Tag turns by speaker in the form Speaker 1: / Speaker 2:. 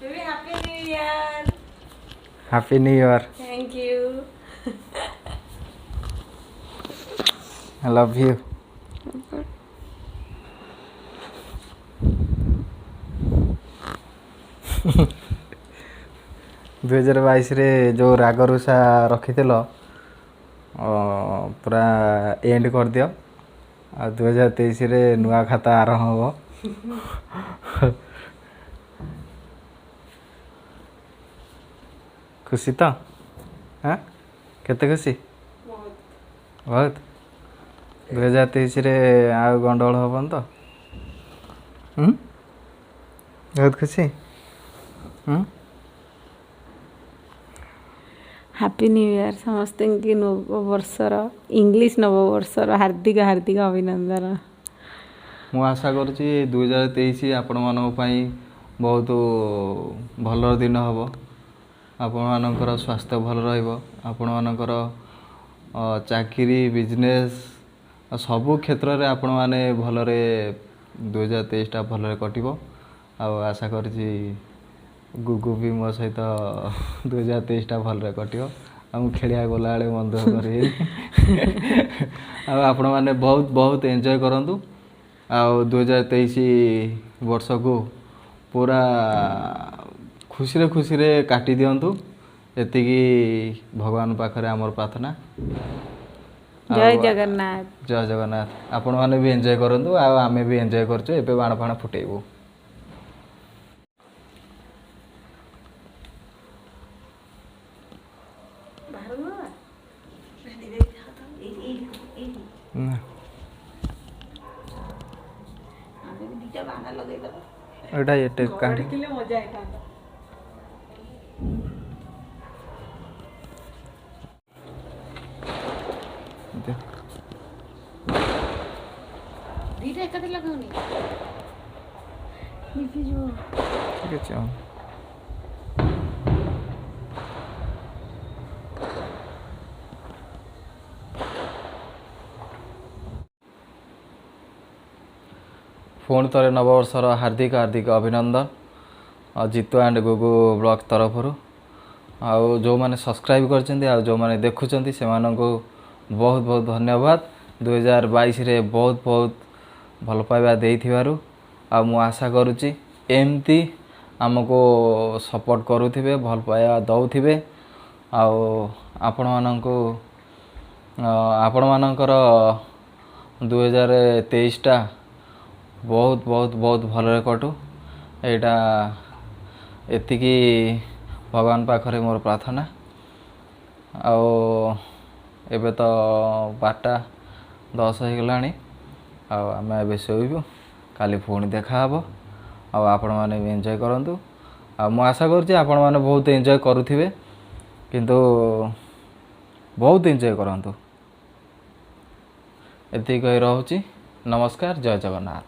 Speaker 1: Baby, Happy New Year.
Speaker 2: Happy New Year.
Speaker 1: Thank you.
Speaker 2: I love you. 2022 रे जो राग रुषा रखिथिल पूरा एंड कर दियो आ 2023 रे नुआ खाता आरंभ हो खुशी तो हाँ केते खुशी बहुत 2023 रे आ गंडगोल हबन तो बहुत खुशी
Speaker 1: हैप्पी न्यू ईयर समस्त की नववर्षर इंग्लिश नववर्षर हार्दिक हार्दिक अभिनंदन।
Speaker 2: मु आशा करुँची 2023 आपण मानक पई बहुत भल दिन हम आपण मानकर स्वास्थ्य भल रहिबो आपण मानकर चाकरी बिजनेस सबु क्षेत्र रे आपण माने भलरे 2023 टा भलरे कटिबो आ आशा करुँची गुगु भी मो सहित 2023 टा भलरे कटिबो हम खेलिया गला बेले मन दुख करी आपण माने बहुत बहुत एंजॉय करंतु आ 2023 वर्ष को पूरा खुशी रे काटी दियंतु एतिकी भगवान पाखरे हमर प्रार्थना।
Speaker 1: जय जगन्नाथ।
Speaker 2: जय जगन्नाथ। आपण माने भी एंजॉय करंतु आ आमे भी एंजॉय करछु एबे बाण फाण फुटेबो। एटा एटे काढी
Speaker 1: किले मजा आइता दीटा एकते लगाउनी निफी जो
Speaker 2: ठीक है चल फोन तरे नववर्षर हार्दिक हार्दिक अभिनंदन जीतू एंड गुगु ब्लॉग तरफ आउ जो माने सब्सक्राइब करछन्ती आ जो माने देखुछन्ती से मानको बहुत बहुत धन्यवाद 2022 रे बहुत बहुत भल पाइबा देइथिबारु आ मु आशा करूची एमती हमको सपोर्ट करूथिबे भल पाइबा दउथिबे आ आपण मानकर 2023 टा बहुत बहुत बहुत भलरे कटू एटा एतिकी भगवान पाखरे मोर प्रार्थना आओ एबे तो 12:10 हो गलानी आमे एबे सोइबो काली फोन देखा हबो आ आपण माने भी एन्जॉय करंतु आ मु आशा करछि आपण माने बहुत एन्जॉय करूथिबे किंतु बहुत एन्जॉय करंतु एति कहि रहउछि। नमस्कार। जय जगन्नाथ।